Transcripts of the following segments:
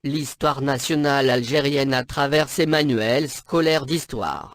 l'histoire nationale algérienne à travers ses manuels scolaires d'histoire.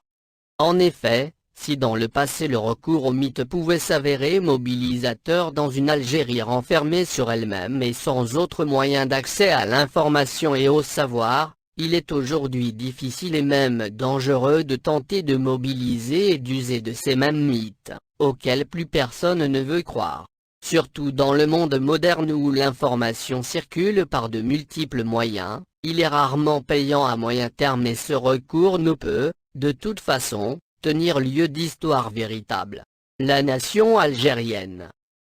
En effet, si dans le passé le recours au mythe pouvait s'avérer mobilisateur dans une Algérie renfermée sur elle-même et sans autre moyen d'accès à l'information et au savoir, il est aujourd'hui difficile et même dangereux de tenter de mobiliser et d'user de ces mêmes mythes, auxquels plus personne ne veut croire. Surtout dans le monde moderne où l'information circule par de multiples moyens, il est rarement payant à moyen terme et ce recours ne peut, de toute façon, tenir lieu d'histoire véritable. La nation algérienne.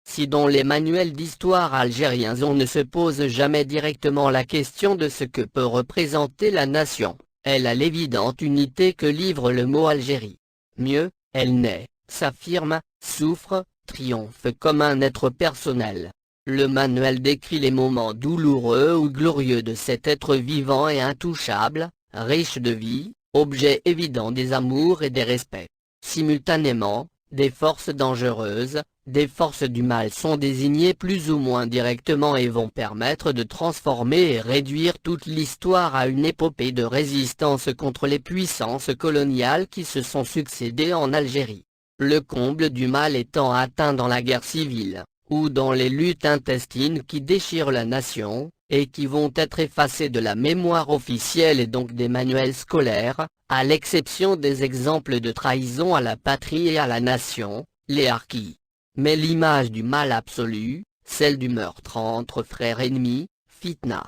Si dans les manuels d'histoire algériens on ne se pose jamais directement la question de ce que peut représenter la nation, elle a l'évidente unité que livre le mot Algérie. Mieux, elle naît, s'affirme, souffre, triomphe comme un être personnel. Le manuel décrit les moments douloureux ou glorieux de cet être vivant et intouchable, riche de vie, objet évident des amours et des respects. Simultanément, des forces dangereuses, des forces du mal sont désignées plus ou moins directement et vont permettre de transformer et réduire toute l'histoire à une épopée de résistance contre les puissances coloniales qui se sont succédées en Algérie. Le comble du mal étant atteint dans la guerre civile, ou dans les luttes intestines qui déchirent la nation, et qui vont être effacées de la mémoire officielle et donc des manuels scolaires, à l'exception des exemples de trahison à la patrie et à la nation, les harkis. Mais l'image du mal absolu, celle du meurtre entre frères ennemis, fitna,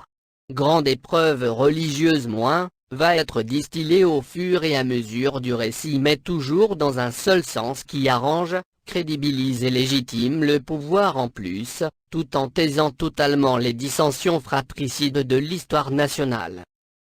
grande épreuve religieuse moins, va être distillée au fur et à mesure du récit mais toujours dans un seul sens qui arrange, crédibilise et légitime le pouvoir en plus, tout en taisant totalement les dissensions fratricides de l'histoire nationale.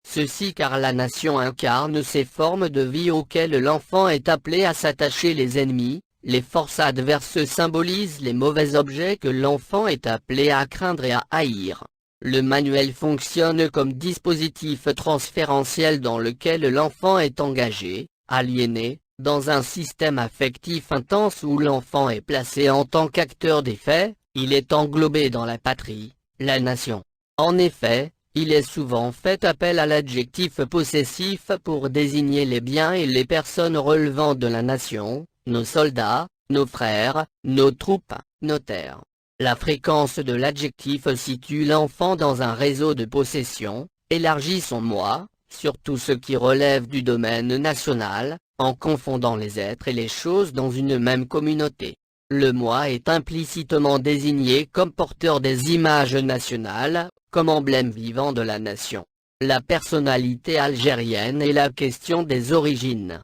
Ceci car la nation incarne ces formes de vie auxquelles l'enfant est appelé à s'attacher. Les ennemis, les forces adverses symbolisent les mauvais objets que l'enfant est appelé à craindre et à haïr. Le manuel fonctionne comme dispositif transférentiel dans lequel l'enfant est engagé, aliéné, dans un système affectif intense où l'enfant est placé en tant qu'acteur des faits, il est englobé dans la patrie, la nation. En effet, il est souvent fait appel à l'adjectif possessif pour désigner les biens et les personnes relevant de la nation, nos soldats, nos frères, nos troupes, nos terres. La fréquence de l'adjectif situe l'enfant dans un réseau de possession, élargit son moi, sur tout ce qui relève du domaine national, en confondant les êtres et les choses dans une même communauté. Le moi est implicitement désigné comme porteur des images nationales, comme emblème vivant de la nation. La personnalité algérienne et la question des origines.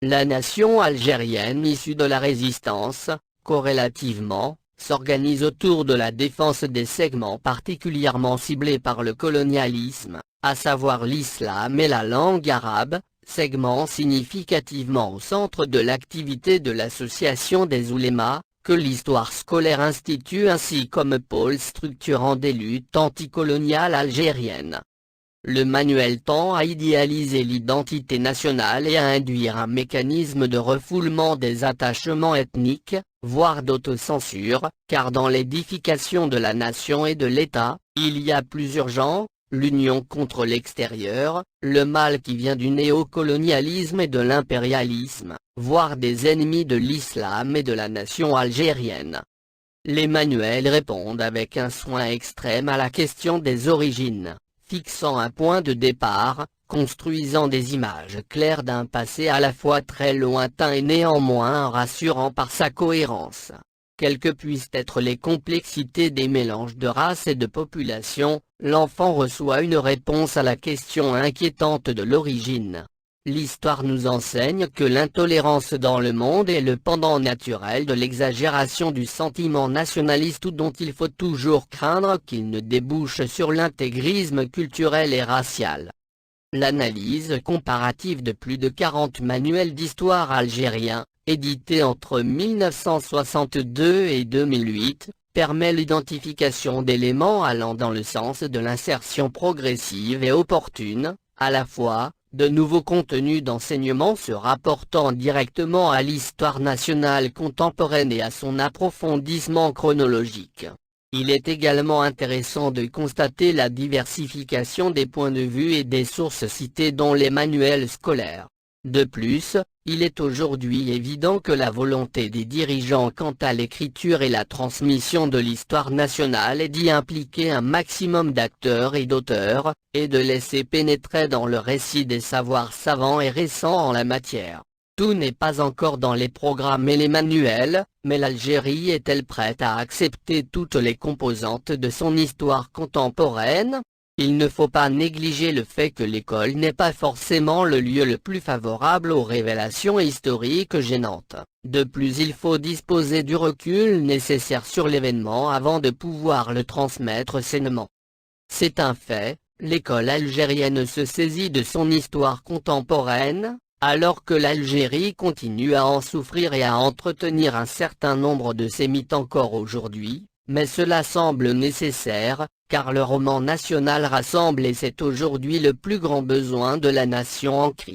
La nation algérienne issue de la résistance, corrélativement, s'organise autour de la défense des segments particulièrement ciblés par le colonialisme, à savoir l'islam et la langue arabe, segments significativement au centre de l'activité de l'association des oulémas, que l'histoire scolaire institue ainsi comme pôle structurant des luttes anticoloniales algériennes. Le manuel tend à idéaliser l'identité nationale et à induire un mécanisme de refoulement des attachements ethniques, voire d'autocensure, car dans l'édification de la nation et de l'État, il y a plus urgent, l'union contre l'extérieur, le mal qui vient du néocolonialisme et de l'impérialisme, voire des ennemis de l'islam et de la nation algérienne. Les manuels répondent avec un soin extrême à la question des origines, fixant un point de départ, construisant des images claires d'un passé à la fois très lointain et néanmoins rassurant par sa cohérence. Quelles que puissent être les complexités des mélanges de races et de populations, l'enfant reçoit une réponse à la question inquiétante de l'origine. L'histoire nous enseigne que l'intolérance dans le monde est le pendant naturel de l'exagération du sentiment nationaliste dont il faut toujours craindre qu'il ne débouche sur l'intégrisme culturel et racial. L'analyse comparative de plus de 40 manuels d'histoire algériens, édités entre 1962 et 2008, permet l'identification d'éléments allant dans le sens de l'insertion progressive et opportune, à la fois, de nouveaux contenus d'enseignement se rapportant directement à l'histoire nationale contemporaine et à son approfondissement chronologique. Il est également intéressant de constater la diversification des points de vue et des sources citées dans les manuels scolaires. De plus, il est aujourd'hui évident que la volonté des dirigeants quant à l'écriture et la transmission de l'histoire nationale est d'y impliquer un maximum d'acteurs et d'auteurs, et de laisser pénétrer dans le récit des savoirs savants et récents en la matière. Tout n'est pas encore dans les programmes et les manuels, mais l'Algérie est-elle prête à accepter toutes les composantes de son histoire contemporaine ? Il ne faut pas négliger le fait que l'école n'est pas forcément le lieu le plus favorable aux révélations historiques gênantes. De plus, il faut disposer du recul nécessaire sur l'événement avant de pouvoir le transmettre sainement. C'est un fait, l'école algérienne se saisit de son histoire contemporaine, alors que l'Algérie continue à en souffrir et à entretenir un certain nombre de ses mythes encore aujourd'hui, mais cela semble nécessaire, car le roman national rassemble et c'est aujourd'hui le plus grand besoin de la nation en crise.